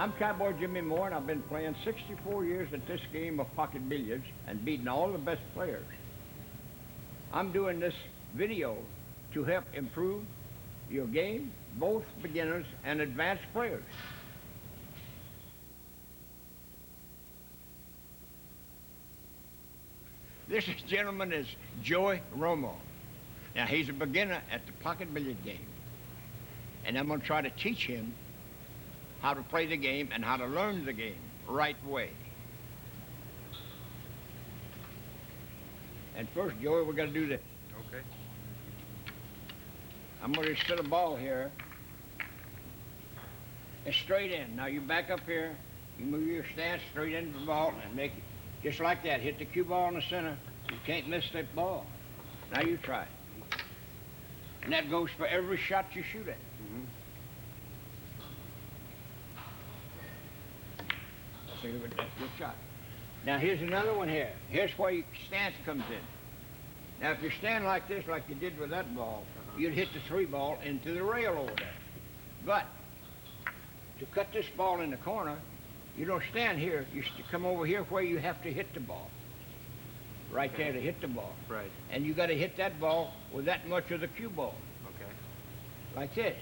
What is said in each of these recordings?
I'm Cowboy Jimmy Moore, and I've been playing 64 years at this game of pocket billiards and beating all the best players. I'm doing this video to help improve your game, both beginners and advanced players. This gentleman is Joey Romo. Now, he's a beginner at the pocket billiard game, and I'm going to try to teach him how to play the game and how to learn the game right way. And first, Joey, we're going to do this. Okay. I'm going to set a ball here. It's straight in. Now, you back up here. You move your stance straight into the ball and make it just like that. Hit the cue ball in the center. You can't miss that ball. Now, you try it. And that goes for every shot you shoot at. That's a good shot. Now, here's another one here. Here's where your stance comes in. Now, if you stand like this, like you did with that ball, you'd hit the 3 ball into the rail over there. But to cut this ball in the corner, you don't stand here. You come over here where you have to hit the ball. Right there to hit the ball. Right. And you got to hit that ball with that much of the cue ball. Okay. Like this.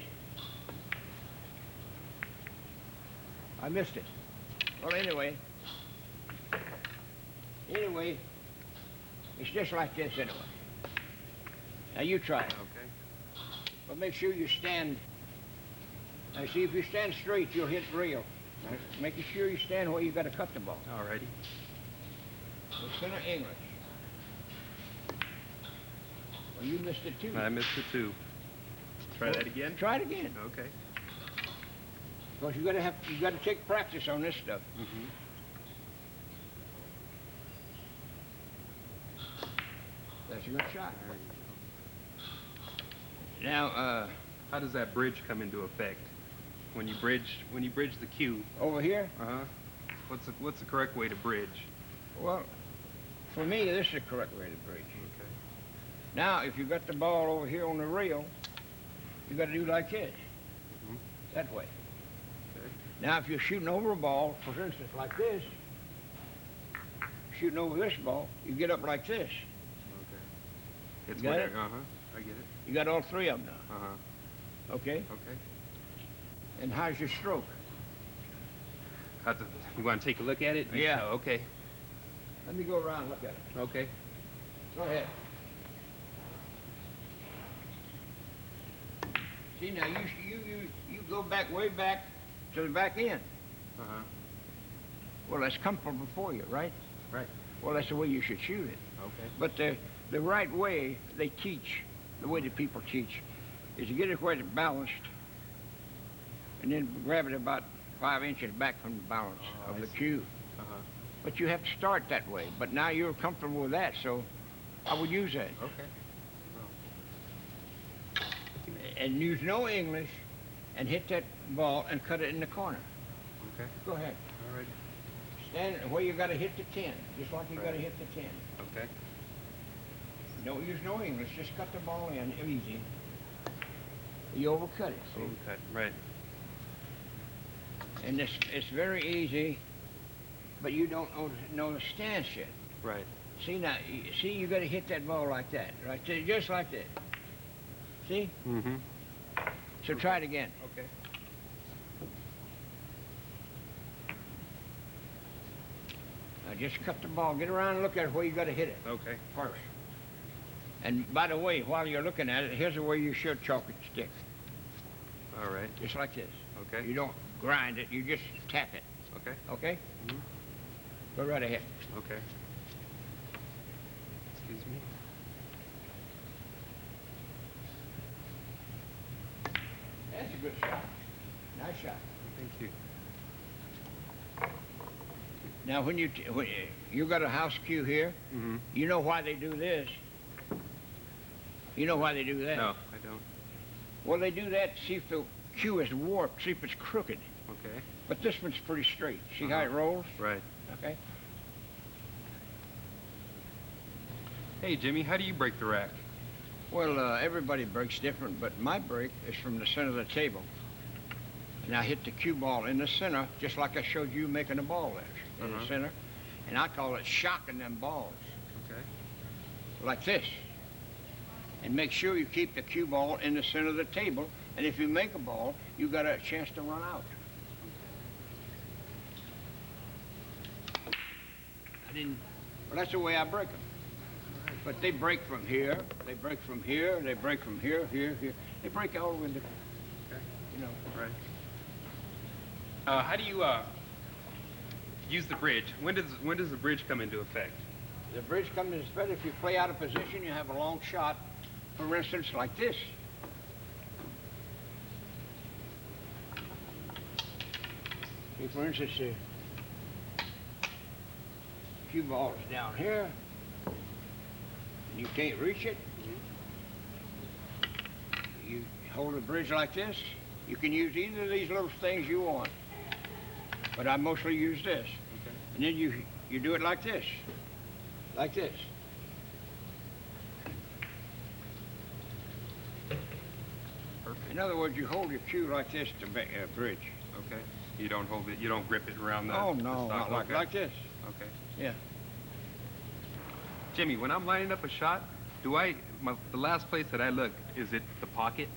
I missed it. Well, anyway, it's just like this anyway. Now you try it. Okay. But make sure you stand. Now see, if you stand straight, you'll hit real. Now, making sure you stand where you got to cut the ball. All righty. The center English. Well, you missed it too. I missed it too. Try that again? Try it again. Okay. Because you got to take practice on this stuff. Mm-hmm. That's a good shot. Now, how does that bridge come into effect? When you bridge the cue. Over here? Uh-huh. What's the correct way to bridge? Well, for me, this is the correct way to bridge. Okay. Now, if you got the ball over here on the rail, you got to do like this. Mm-hmm. That way. Okay. Now, if you're shooting over a ball, for instance, like this, shooting over this ball, you get up like this. Okay. It's You got it? Uh-huh. I get it. You got all 3 of them now. Uh-huh. Okay? Okay. And how's your stroke? You want to take a look at it? Yeah. Oh, okay. Let me go around and look at it. Okay. Go ahead. See, now you go back, way back to the back end. Uh-huh. Well, that's comfortable for you, right? Right. Well, that's the way you should shoot it. Okay. But the right way they teach, the way the people teach, is to get it where it's balanced and then grab it about 5 inches back from the balance Oh, of I the see. cue. Uh-huh. But you have to start that way. But now you're comfortable with that, so I would use that. Okay. And use no English and hit that ball and cut it in the corner. Okay. Go ahead. All right. Stand where you got to hit the 10, just like you got to hit the 10. Okay. Don't use no English, just cut the ball in easy. You overcut it, see? Okay. Right. And it's very easy, but you don't know the stance yet. Right. See now, you got to hit that ball like that, right there, just like that. See? Mm-hmm. So try it again. Okay. Now just cut the ball, get around and look at it where you got to hit it Okay. first. And by the way, while you're looking at it, here's the way you should chalk it stick, All right. just like this. Okay. You don't grind it, you just tap it, Okay. okay? Mhm. Go right ahead. Okay. Excuse me. That's a good shot. Nice shot. Thank you. Now, when you got a house cue here, Mm-hmm. you know why they do this. You know why they do that? No, I don't. Well, they do that to see if the cue is warped, see if it's crooked. Okay. But this one's pretty straight. See how it rolls? Right. Okay. Hey, Jimmy, how do you break the rack? Well, everybody breaks different, but my break is from the center of the table. Now hit the cue ball in the center, just like I showed you making a ball there, in the center. And I call it shocking them balls. Okay. Like this. And make sure you keep the cue ball in the center of the table. And if you make a ball, you got a chance to run out. Well, that's the way I break them. But they break from here, they break from here, they break from here, here, here. They break all over the, you know. Right. How do you use the bridge? When does the bridge come into effect? The bridge comes into effect if you play out of position, you have a long shot, for instance, like this. See, for instance, the cue ball is down here, and you can't reach it. You hold the bridge like this. You can use either of these little things you want, but I mostly use this. Okay. And then you do it like this, like this. Perfect. In other words, you hold your cue like this to make a bridge. Okay. You don't hold it. You don't grip it around the. Oh the no, stock. not Okay. like this. Okay. Yeah. Jimmy, when I'm lining up a shot, the last place that I look, is it the pocket?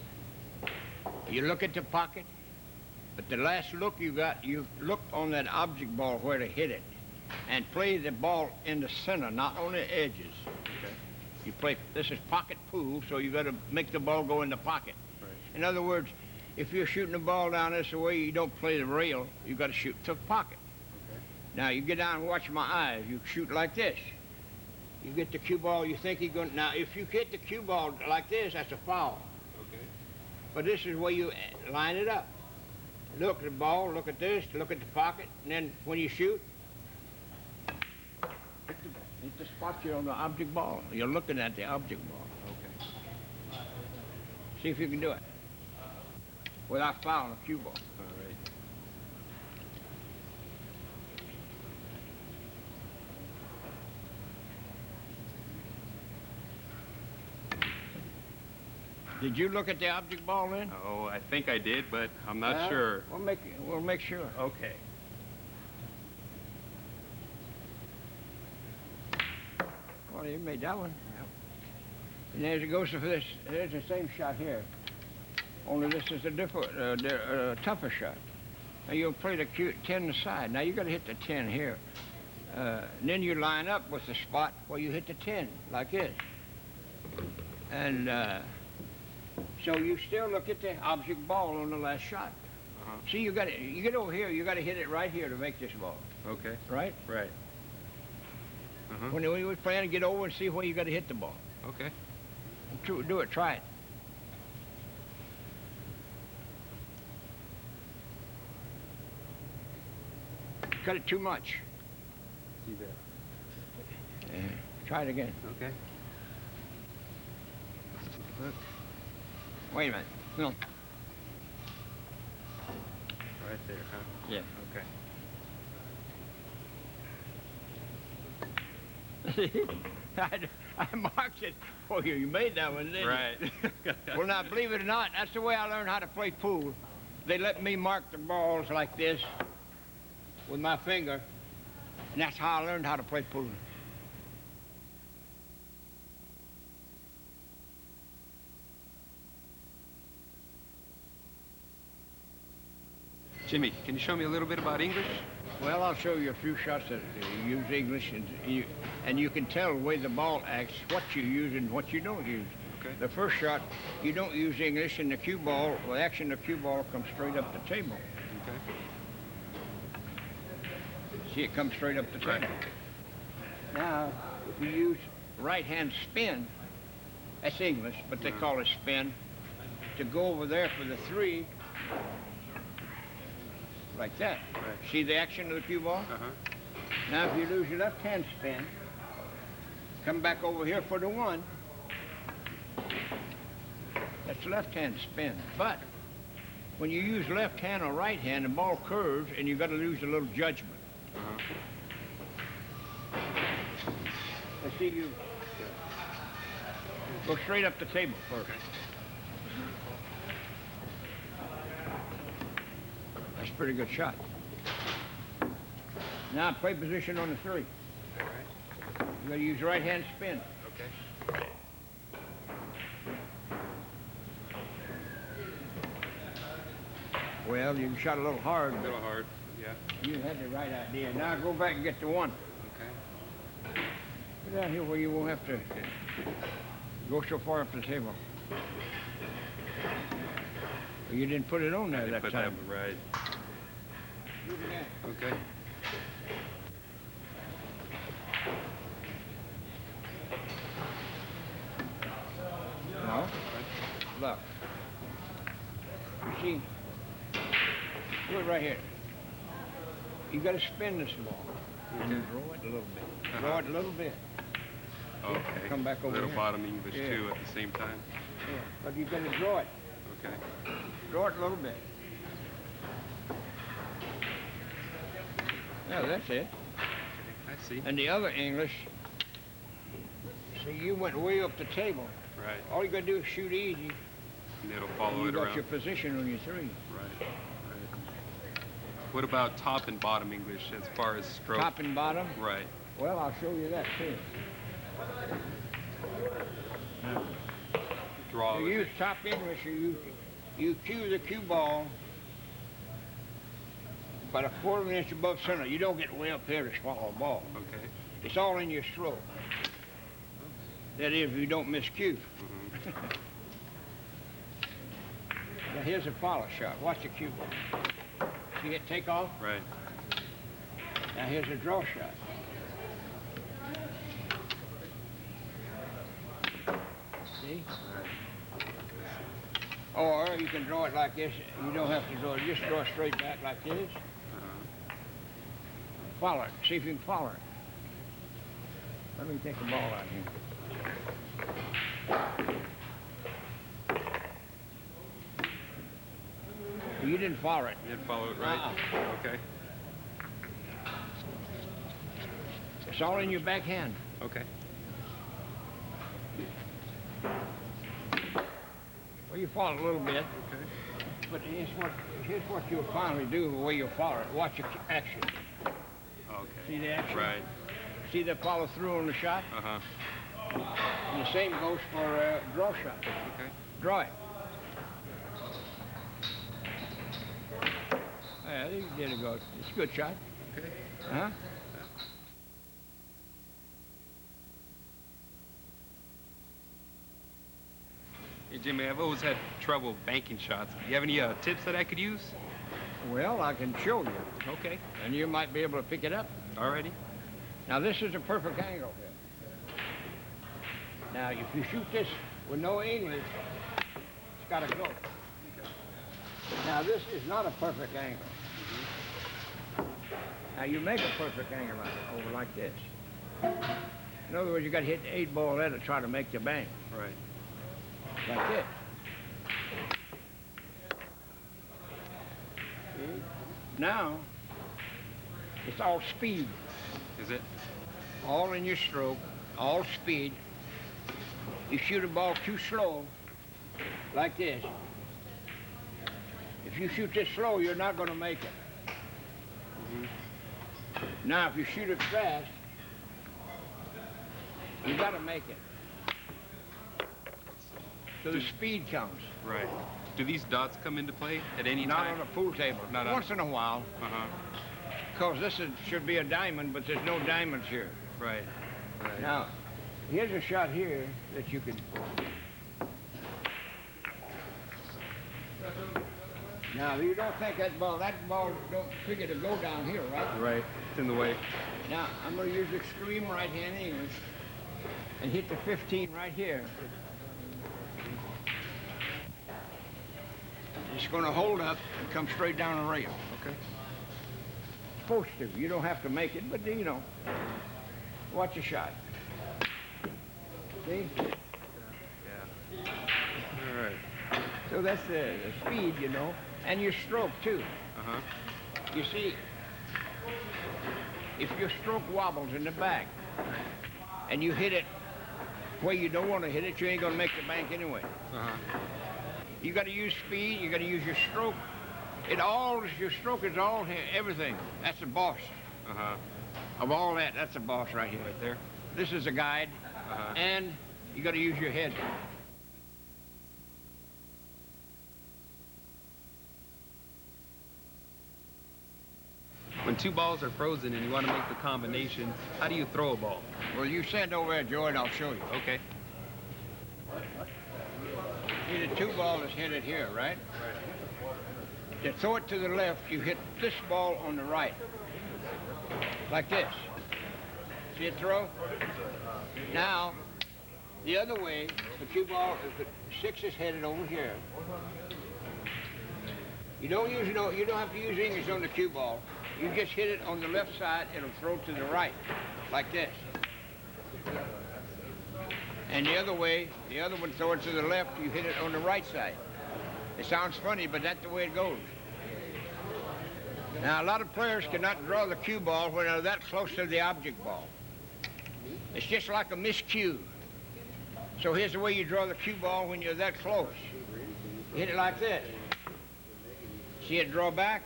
You look at the pocket, but the last look you look on that object ball where to hit it, and play the ball in the center, not on the edges. Okay. You play. This is pocket pool, so you got to make the ball go in the pocket. Right. In other words, if you're shooting the ball down this way, you don't play the rail. You got to shoot to the pocket. Okay. Now you get down and watch my eyes. You shoot like this. You get the cue ball. You think you're going. Now, if you hit the cue ball like this, that's a foul. Okay. But this is where you line it up. Look at the ball. Look at this. Look at the pocket. And then when you shoot, hit the spot you're on the object ball. You're looking at the object ball. Okay. See if you can do it without fouling a cue ball. All right. Did you look at the object ball then? Oh, I think I did, but I'm not sure. We'll make sure. Okay. Well, you made that one. Yep. And as it goes to this, there's the same shot here. Only this is a different, tougher shot. Now you'll play the 10 aside. Now you got to hit the 10 here. And then you line up with the spot where you hit the 10, like this. And so you still look at the object ball on the last shot. See, you get over here. You got to hit it right here to make this ball. Okay. Right? Right. When you was playing, get over and see where you got to hit the ball. Okay. Do it. Try it. Cut it too much. See that. Try it again. Okay. Wait a minute. No. Right there, huh? Yeah. Okay. I marked it for you. You made that one, didn't you? Right. Well, now, believe it or not, that's the way I learned how to play pool. They let me mark the balls like this with my finger, and that's how I learned how to play pool. Jimmy, can you show me a little bit about English? Well, I'll show you a few shots that use English, and you can tell the way the ball acts, what you use and what you don't use. Okay. The first shot, you don't use English, and the cue ball, the action of the cue ball comes straight up the table. Okay. See, it comes straight up the table. Right. Now, if you use right-hand spin, that's English, but they call it spin, to go over there for the 3, like that. Right. See the action of the cue ball? Now, if you lose your left-hand spin, come back over here for the 1. That's left-hand spin. But when you use left hand or right hand, the ball curves, and you've got to lose a little judgment. Let's see you go straight up the table first. That's a pretty good shot. Now play position on the 3. All right. You gotta use right hand spin. Okay. Well, you shot a little hard, A but little hard. Yeah. you had the right idea. Now go back and get the 1. Okay. Get down here where you won't have to go so far up the table. You didn't put it on there that Put time. that right. Do it again. Okay. No. Look. You see, do it right here. You got to spin this ball and Okay. draw it a little bit. Uh-huh. Draw it a little bit. Okay. Come back over Little here. bottom English Yeah. too at the same time. Yeah. But you got to draw it. Okay. Draw it a little bit. Yeah, that's it. I see. And the other English, see, you went way up the table. Right. All you got to do is shoot easy. And it'll follow You it got around. your position on your 3. Right. Right. What about top and bottom English as far as stroke? Top and bottom. Right. Well, I'll show you that too. Draw. You with use it. top English, you cue the cue ball about a quarter of an inch above center. You don't get way up here to swallow a ball. Okay. It's all in your stroke. That is, if you don't miscue. Mm-hmm. Now here's a follow shot. Watch the cue ball. See it take off? Right. Now here's a draw shot. See? Or you can draw it like this. You don't have to draw it. Just draw straight back like this. Uh-huh. Follow it. See if you can follow it. Let me take the ball out here. You didn't follow it. You didn't follow it right. Okay. It's all in your backhand. Okay. Well, you follow it a little bit, Okay. but here's what you'll finally do the way you follow it. Watch your action. Okay. See the action? Right. See the follow through on the shot? Uh-huh. And the same goes for a draw shot. Okay. Draw it. Yeah, you did a good. It's a good shot. Okay. Huh? Hey, Jimmy, I've always had trouble banking shots. Do you have any tips that I could use? Well, I can show you, Okay. and you might be able to pick it up. Alrighty. Now, this is a perfect angle here. Now, if you shoot this with no English, it's got to go. Now, this is not a perfect angle. Now, you make a perfect angle over like this. In other words, you got to hit the 8-ball there to try to make the bank, Right. like this. See? Now, it's all speed. Is it? All in your stroke, all speed. You shoot a ball too slow, like this. If you shoot this slow, you're not going to make it. Now, if you shoot it fast, you got to make it. So the speed counts. Right. Do these dots come into play at any Not time? on a pool table. Not on- Once in a while, Uh-huh. because should be a diamond, but there's no diamonds here. Right. Right. Now, here's a shot here that you can. Now, you don't think that ball don't figure to go down here, right? Right. It's in the way. Now, I'm going to use extreme right-hand English and hit the 15 right here. It's going to hold up and come straight down the rail. Okay. Supposed to. You don't have to make it, but you know. Watch the shot. See? Yeah. All right. So that's the speed, you know, and your stroke too. Uh-huh. You see, if your stroke wobbles in the back and you hit it where you don't want to hit it, you ain't going to make the bank anyway. Uh-huh. You got to use speed, you got to use your stroke, Your stroke is all here, everything. That's the boss Uh-huh. of all that. That's the boss right here. Right there. This is a guide, Uh-huh. and you got to use your head. When two balls are frozen and you want to make the combinations, how do you throw a ball? Well, you stand over there, Joe, and I'll show you. Okay. See, the two ball is headed here, right? To throw it to the left, you hit this ball on the right, like this. See it throw? Now, the other way, the cue ball, if the 6 is headed over here, you don't have to use English on the cue ball. You just hit it on the left side, it'll throw to the right, like this. And the other way, the other one throw it to the left, you hit it on the right side. It sounds funny, but that's the way it goes. Now, a lot of players cannot draw the cue ball when they're that close to the object ball. It's just like a miscue. So here's the way you draw the cue ball when you're that close. You hit it like this. See it draw back?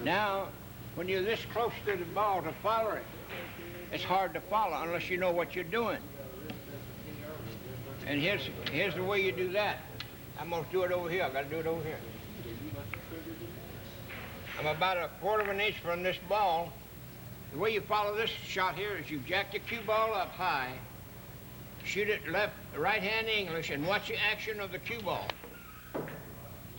Now, when you're this close to the ball to follow it, it's hard to follow unless you know what you're doing. And here's the way you do that. I'm going to do it over here. I've got to do it over here. I'm about a quarter of an inch from this ball. The way you follow this shot here is you jack the cue ball up high, shoot it right-hand English, and watch the action of the cue ball.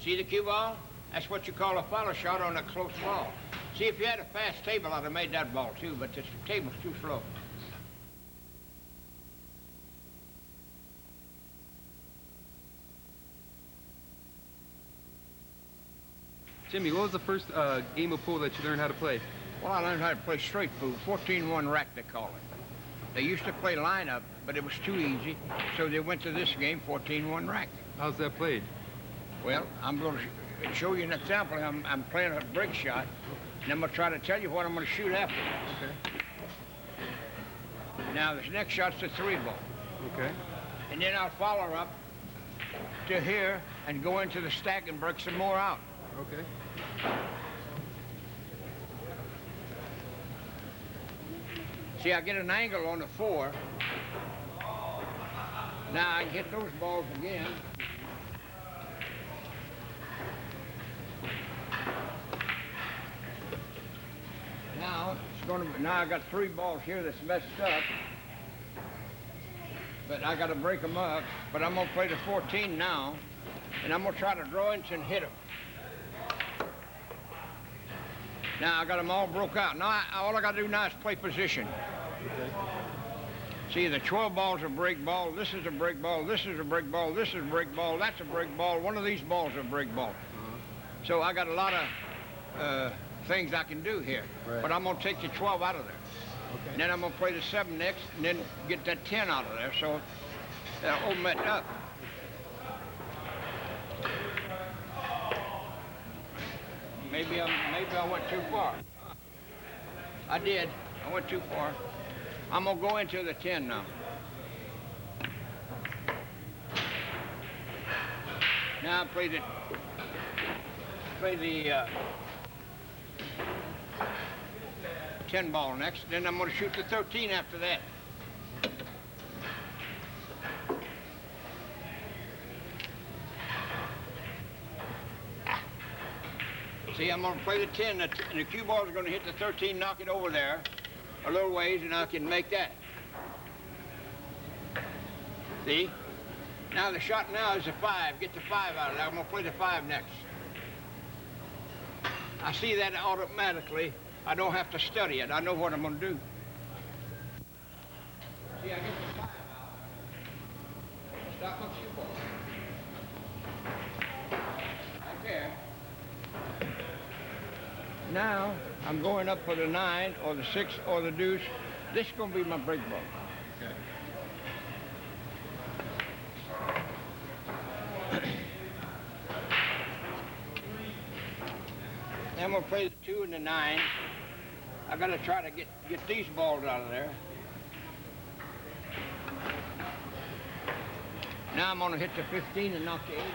See the cue ball? That's what you call a follow shot on a close ball. See, if you had a fast table, I'd have made that ball too, but this table's too slow. Jimmy, what was the first game of pool that you learned how to play? Well, I learned how to play straight pool, 14-1 rack they call it. They used to play lineup, but it was too easy, so they went to this game, 14-1 rack. How's that played? Well, I'm going to show you an example. I'm playing a break shot, and I'm going to try to tell you what I'm going to shoot after. Okay. Now, this next shot's the 3-ball. Okay. And then I'll follow up to here and go into the stack and break some more out. Okay. See, I get an angle on the 4. Now I can hit those balls again. Now I got 3 balls here that's messed up. But I got to break them up. But I'm going to play the 14 now, and I'm going to try to draw into and hit them. Now I got them all broke out. Now all I got to do now is play position. Okay. See, the 12 ball's a break ball. This is a break ball. This is a break ball. This is a break ball. That's a break ball. One of these balls is a break ball. So I got a lot of things I can do here. Right. But I'm going to take the 12 out of there. Okay. And then I'm going to play the 7 next, and then get that 10 out of there. So that'll open it up. Maybe I went too far. I did. I went too far. I'm going to go into the 10 now. Now I play the 10 ball next. Then I'm going to shoot the 13 after that. See, I'm going to play the 10, and the cue ball is going to hit the 13, knock it over there a little ways, and I can make that. See? Now the shot now is a 5. Get the 5 out of there. I'm going to play the 5 next. I see that automatically. I don't have to study it. I know what I'm going to do. See, I get the 5 out. Stop my cue ball. Right there. Now, I'm going up for the 9 or the 6 or the deuce. This is going to be my break ball. Okay. Then I'm going to play the 2 and the 9. I got to try to get these balls out of there. Now I'm going to hit the 15 and knock the 8 out.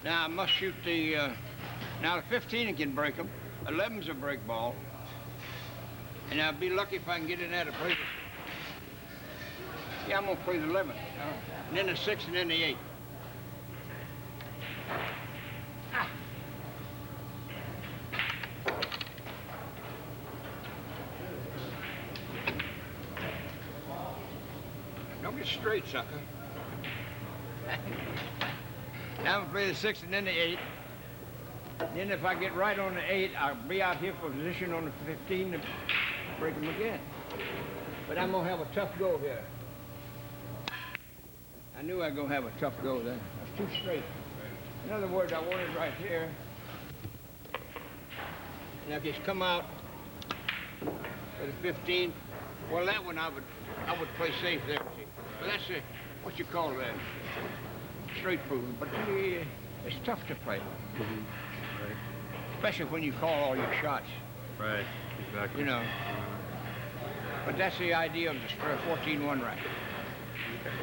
Now I must shoot now the 15 can break them. 11's a break ball. And I'll be lucky if I can get in there to play this. Yeah, I'm gonna play the 11. And then the 6 and then the 8. Don't get straight, sucker. Now I'm gonna play the 6 and then the 8. Then if I get right on the 8, I'll be out here for position on the 15 to break them again. But I'm gonna have a tough go here. I knew I'd go have a tough go there. That's too straight. In other words, I want it right here. And if it's come out for the 15, well, that one I would play safe there. See? But that's what you call that, straight proving. But it's tough to play. Right. Especially when you call all your shots. Right, exactly. You know. But that's the idea of the 14-1 racket. Okay.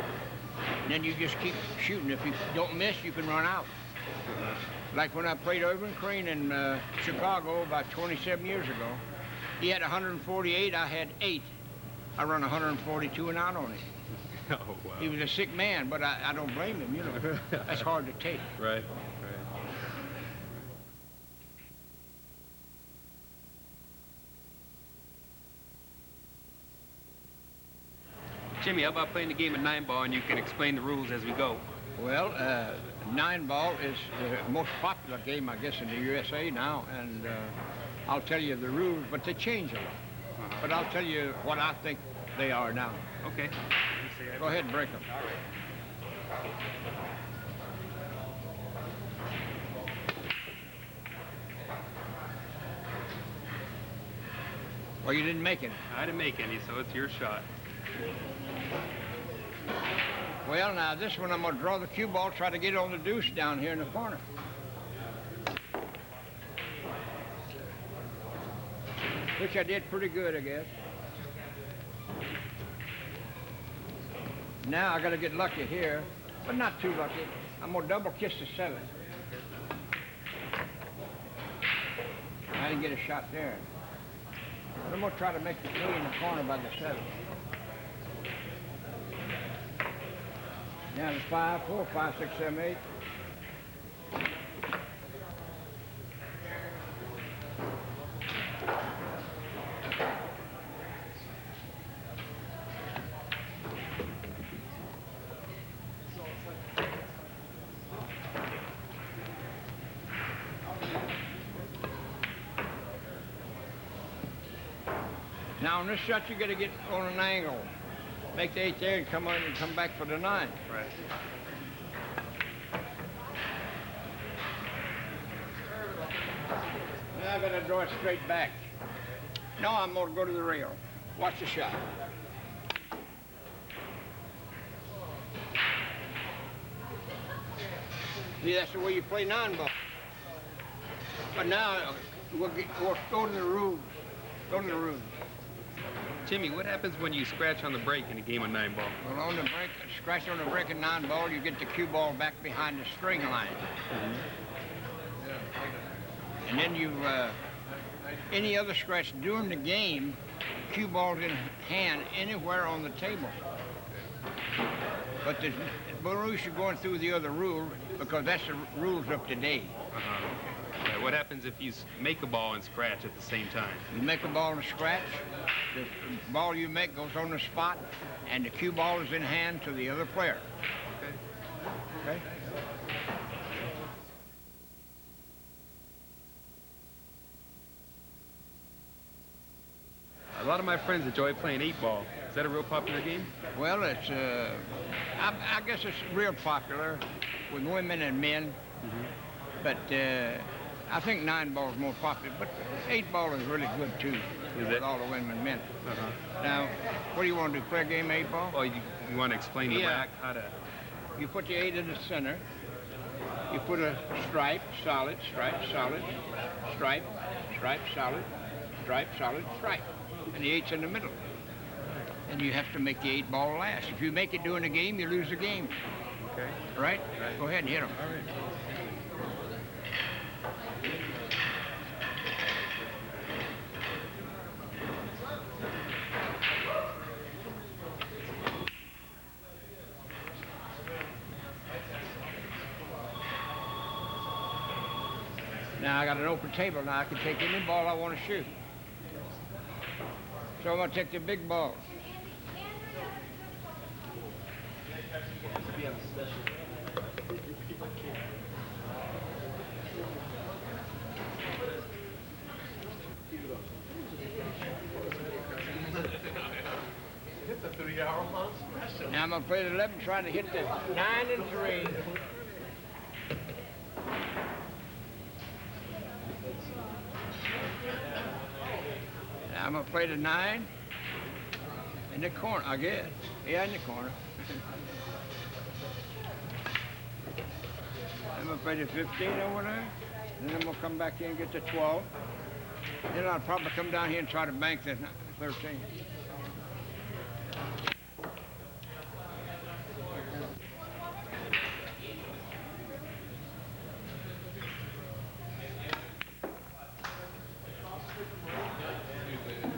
And then you just keep shooting. If you don't miss, you can run out. Like when I played Irvin Crane in Chicago about 27 years ago, he had 148, I had 8. I run 142 and out on him. Oh, wow. He was a sick man, but I don't blame him, you know. That's hard to take. Right, right. Jimmy, how about playing the game of 9-ball and you can explain the rules as we go? Well, 9-ball is the most popular game, I guess, in the USA now, and I'll tell you the rules, but they change a lot. But I'll tell you what I think they are now. Okay. Go ahead and break them. All right. Well, you didn't make it. I didn't make any, so it's your shot. Well, now this one I'm going to draw the cue ball, try to get on the deuce down here in the corner. Which I did pretty good, I guess. Now I got to get lucky here, but not too lucky. I'm going to double kiss the 7. I didn't get a shot there. I'm going to try to make the 3 in the corner by the 7. Now the 5, 4, 5, 6, 7, 8. Now on this shot you got to get on an angle. Make the 8 there and come on and come back for the 9. Right. Now I got to draw it straight back. No, I'm going to go to the rail. Watch the shot. See, that's the way you play 9-ball. But now we'll go to the rules. Go to the rules. Jimmy, what happens when you scratch on the break in a game of 9-ball? Well, on the break, scratch on the break in 9-ball, you get the cue ball back behind the string line. And then you, any other scratch during the game, cue ball's in hand anywhere on the table. But there's no use of going through the other rule because that's the rules up to date. Right, what happens if you make a ball and scratch at the same time? You make a ball and scratch, the ball you make goes on the spot, and the cue ball is in hand to the other player. Okay. Okay? A lot of my friends enjoy playing 8-ball. Is that a real popular game? Well, it's, I guess it's real popular with women and men, but I think 9-ball is more popular, but 8-ball is really good too, with all the women and men. Now, what do you want to do, play a game of 8-ball? Well, you want to explain the rack, how to... You put the 8 in the center, you put a stripe, solid, stripe, solid, stripe, stripe, solid, stripe, solid, stripe, and the 8's in the middle. And you have to make the 8-ball last. If you make it during the game, you lose the game. Okay. Right? Go ahead and hit them. All right. Now I got an open table. Now I can take any ball I want to shoot. So I'm going to take the big ball. Now I'm going to play the 11, trying to hit the 9 and 3. Now I'm going to play the 9 in the corner, I guess. Yeah, in the corner. I'm going to play the 15 over there. Then I'm going to come back here and get the 12. Then I'll probably come down here and try to bank the 13.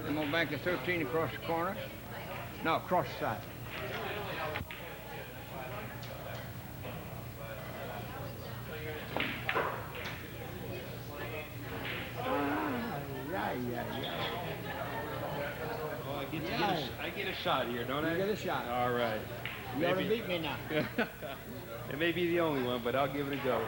I'm going to bank the 13 across the corner. No, across the side. Well, I get a shot here, don't I? You get a shot. All right. You ought to beat me now. It may be the only one, but I'll give it a go.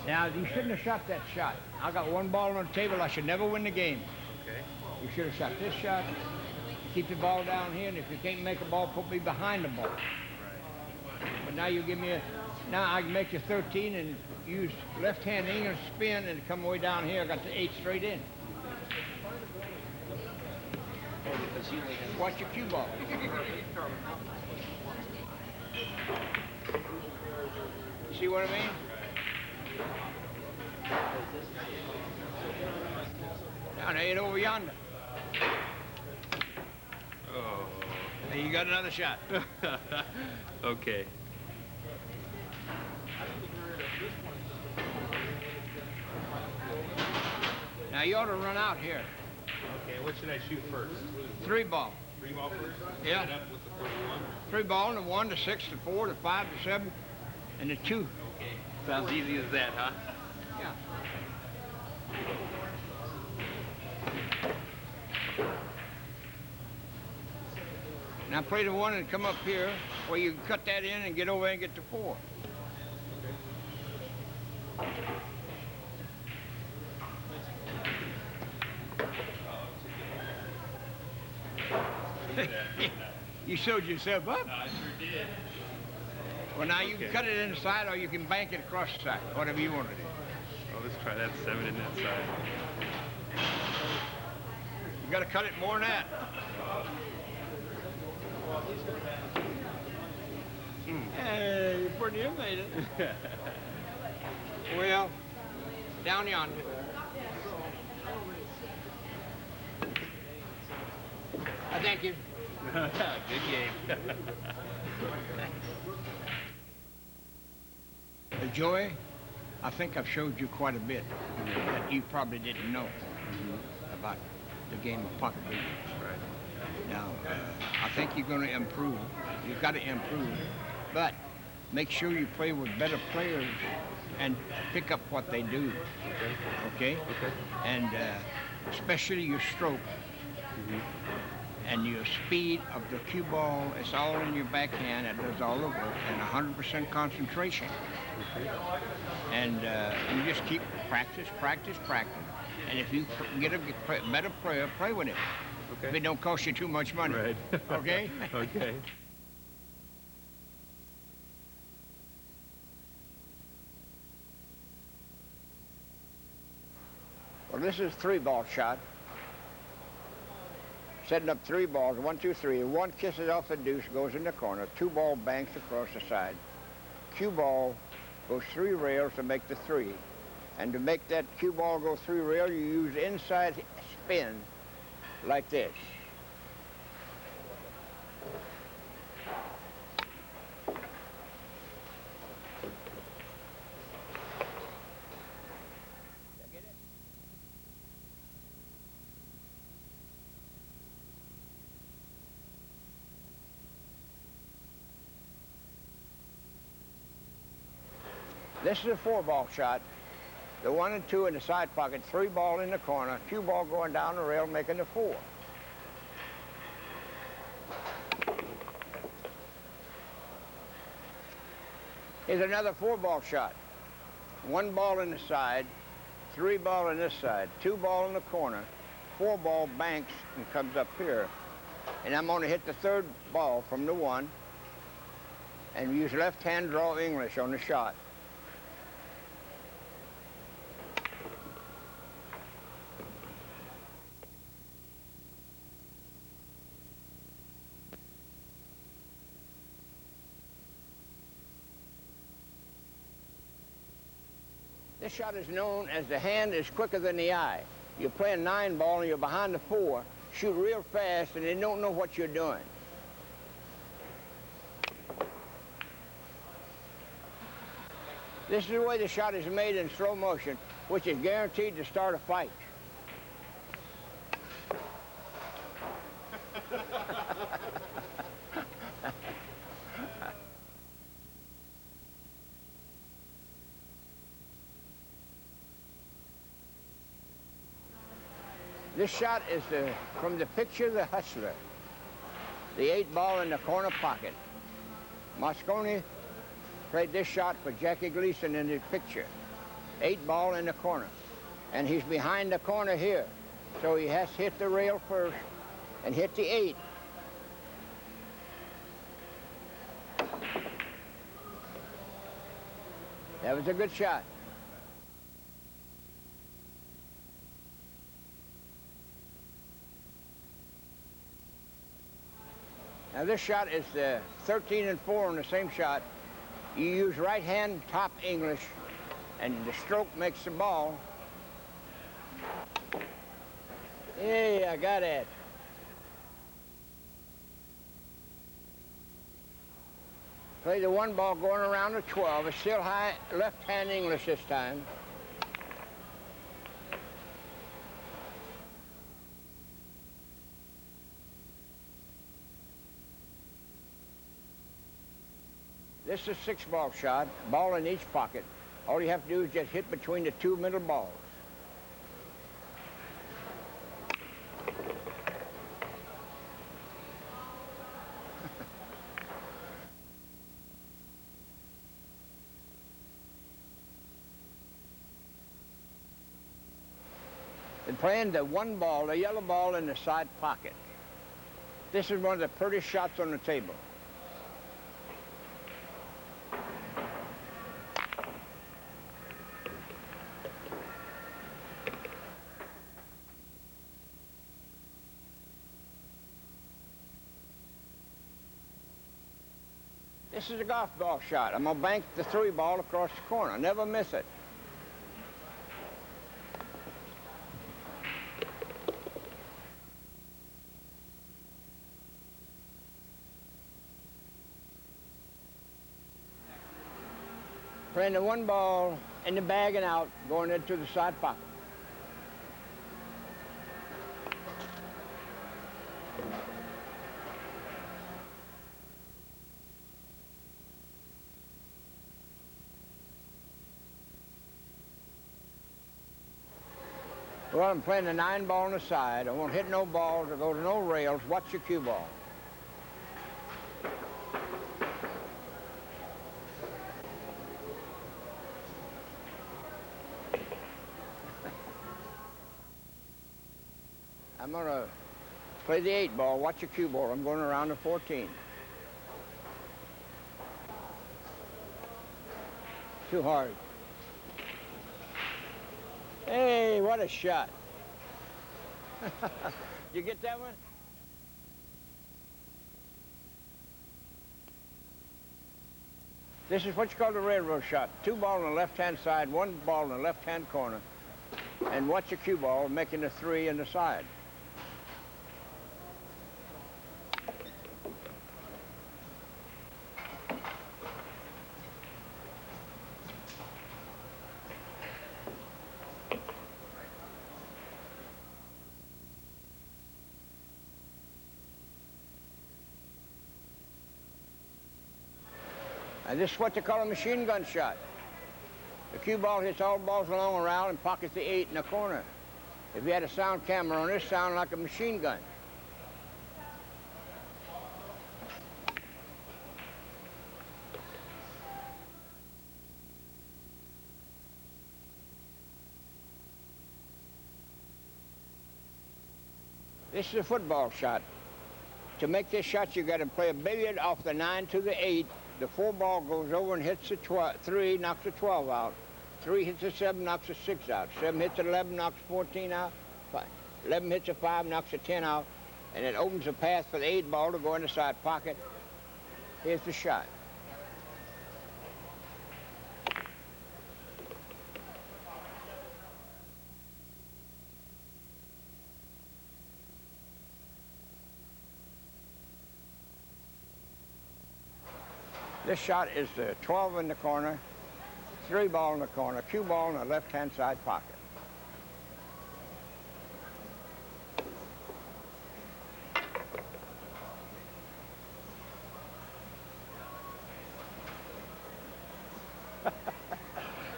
Now, you shouldn't have shot that shot. I got one ball on the table. I should never win the game. Okay. You should have shot this shot. Keep the ball down here, and if you can't make a ball, put me behind the ball. Right. But now you give me a... Now I can make you 13 and use left-hand English spin and come way down here. I got the 8 straight in. Watch your cue ball. You see what I mean? Down there, over yonder. Oh. Hey, you got another shot. Okay. Now you ought to run out here. Okay, what should I shoot first? 3 ball. 3 ball first? Yeah. Set up with the first one? 3 ball, and the 1, the 6, the 4, the 5, the 7, and the 2. Okay. Sounds easy as that, huh? Yeah. Now play the 1 and come up here where you can cut that in and get over and get the 4. You showed yourself up. I sure did. Well, now you can cut it inside or you can bank it across the side, whatever you want to do. Oh, let's try that 7 in that side. You got to cut it more than that. Hey, you pretty near made it. Well, down yonder. I thank you. Good game. Joey, I think I've showed you quite a bit that you probably didn't know about the game of pocket billiards. Right. Now, I think you're going to improve. You've got to improve, but make sure you play with better players and pick up what they do. Okay? Okay. And especially your stroke and your speed of the cue ball. It's all in your backhand. It does all the work, and 100% concentration. And you just keep practice. And if you get a better player, play with him. Okay. If it don't cost you too much money. Right. Okay? Okay. Well, this is 3-ball shot. Setting up 3 balls, 1, 2, 3. 1 kisses off the deuce, goes in the corner. 2 ball banks across the side. Cue ball goes 3 rails to make the 3. And to make that cue ball go 3 rails, you use inside spin like this. This is a 4-ball shot. The 1 and 2 in the side pocket, 3 ball in the corner, cue ball going down the rail, making the 4. Here's another 4-ball shot. 1 ball in the side, 3 ball in this side, 2 ball in the corner, 4 ball banks and comes up here. And I'm going to hit the 3rd ball from the 1 and use left hand draw English on the shot. This shot is known as the hand is quicker than the eye. You're playing 9 ball and you're behind the 4, shoot real fast and they don't know what you're doing. This is the way the shot is made in slow motion, which is guaranteed to start a fight. This shot is from the picture The Hustler, the 8 ball in the corner pocket. Moscone played this shot for Jackie Gleason in the picture. 8 ball in the corner. And he's behind the corner here. So he has to hit the rail first and hit the 8. That was a good shot. Now this shot is the 13 and 4 on the same shot. You use right hand top English and the stroke makes the ball. Hey, I got it. Play the 1 ball going around the 12. It's still high left hand English this time. This is a 6-ball shot, ball in each pocket. All you have to do is just hit between the 2 middle balls. And playing the 1 ball, the yellow ball in the side pocket. This is one of the prettiest shots on the table. This is a golf ball shot. I'm going to bank the 3 ball across the corner. Never miss it. Playing the 1 ball in the bag and out, going into the side pocket. Well, I'm playing the 9 ball on the side. I won't hit no balls or go to no rails. Watch your cue ball. I'm going to play the 8 ball. Watch your cue ball. I'm going around the 14. Too hard. Hey, what a shot. You get that one? This is what you call the railroad shot. 2 ball on the left-hand side, 1 ball in the left-hand corner. And watch your cue ball, making the 3 in the side. And this is what they call a machine gun shot. The cue ball hits all balls along around and pockets the 8 in the corner. If you had a sound camera on this, sound like a machine gun. This is a football shot. To make this shot, you got to play a billiard off the 9 to the 8. The 4 ball goes over and hits the 3, knocks the 12 out. 3 hits the 7, knocks the 6 out. 7 hits the 11, knocks 14 out. 11 hits the 5, knocks the 10 out. And it opens a path for the 8 ball to go in the side pocket. Here's the shot. This shot is the 12 in the corner, 3 ball in the corner, cue ball in the left-hand side pocket.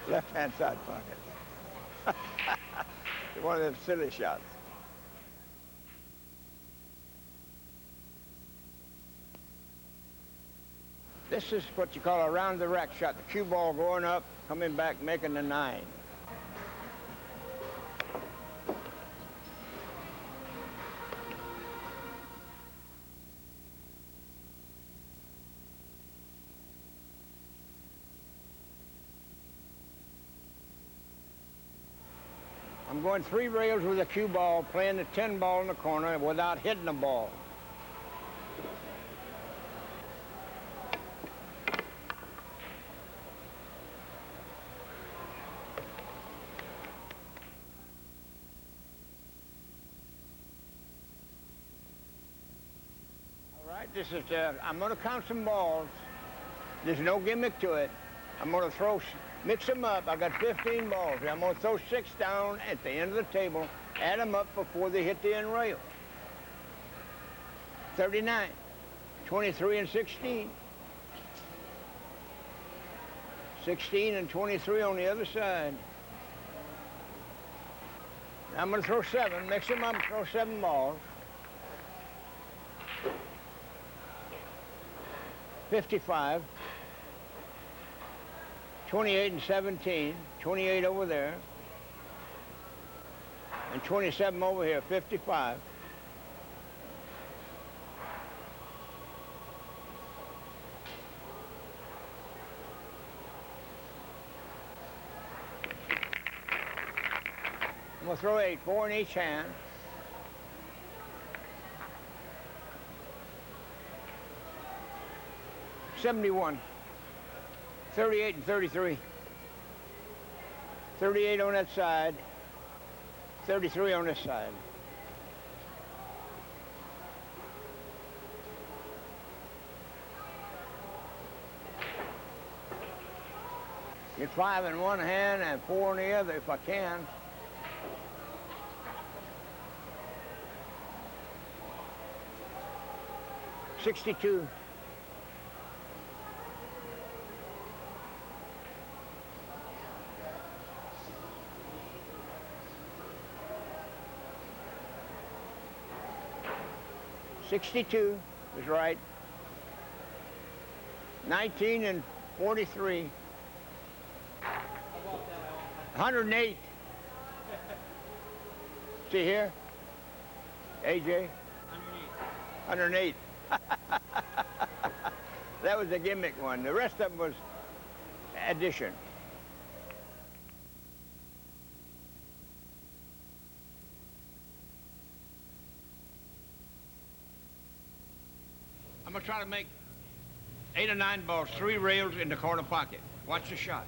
Left-hand side pocket. One of them silly shots. This is what you call a round the rack shot. The cue ball going up, coming back, making the 9. I'm going 3 rails with a cue ball, playing the 10 ball in the corner without hitting the ball. This is I'm going to count some balls. There's no gimmick to it. I'm going to mix them up. I got 15 balls. I'm going to throw 6 down at the end of the table, add them up before they hit the end rail. 39, 23 and 16. 16 and 23 on the other side. Now I'm going to throw 7, mix them up, throw 7 balls. 55, 28 and 17, 28 over there, and 27 over here, 55. I'm going to throw 8, 4 in each hand. 71, 38 and 33. 38 on that side, 33 on this side. Get 5 in one hand and 4 in the other if I can. $62. $62 is right. 19 and 43. 108. See here? AJ? 108. That was the gimmick one. The rest of them was addition. I'm going to try to make 8 or 9 balls, 3 rails in the corner pocket. Watch the shot.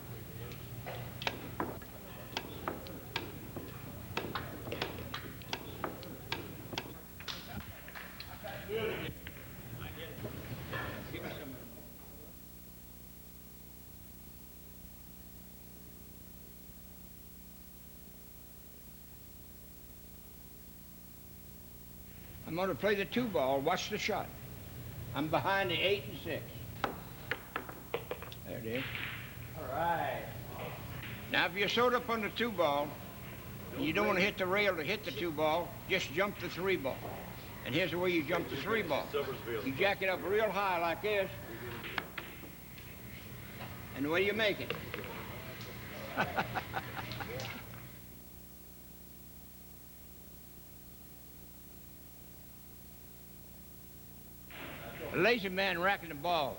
I'm going to play the 2 ball. Watch the shot. I'm behind the 8 and 6. There it is. All right. Now, if you're sewed up on the 2-ball, you don't want to hit the rail to hit the 2-ball, just jump the 3-ball. And here's the way you jump the 3-ball. You jack it up real high like this, and the way you make it. A lazy man racking the balls.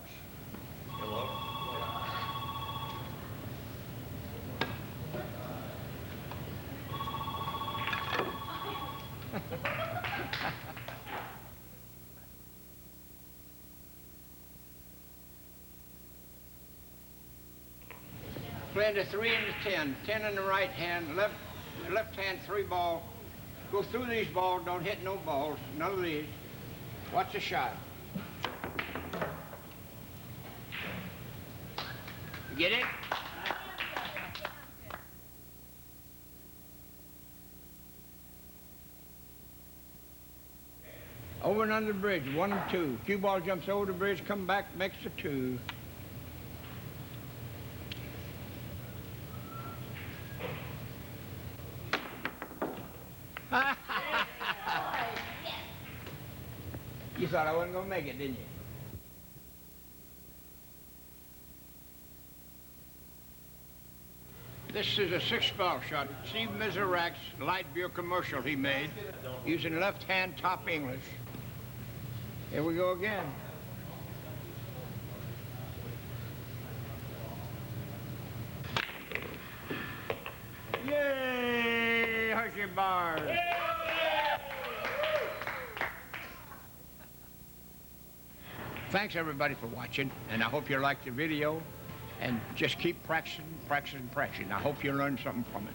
Playing the 3 and the 10. 10 in the right hand, left hand 3-ball. Go through these balls, don't hit no balls, none of these. Watch the shot. You get it? Over and under the bridge, 1 and 2. Cue ball jumps over the bridge, come back, makes the 2. You thought I wasn't going to make it, didn't you? This is a 6-ball shot. Steve Miserak's light beer commercial he made using left-hand top English. Here we go again. Yay, Hershey bars. Thanks everybody for watching, and I hope you liked the video, and just keep practicing, practicing, practicing. I hope you learned something from it.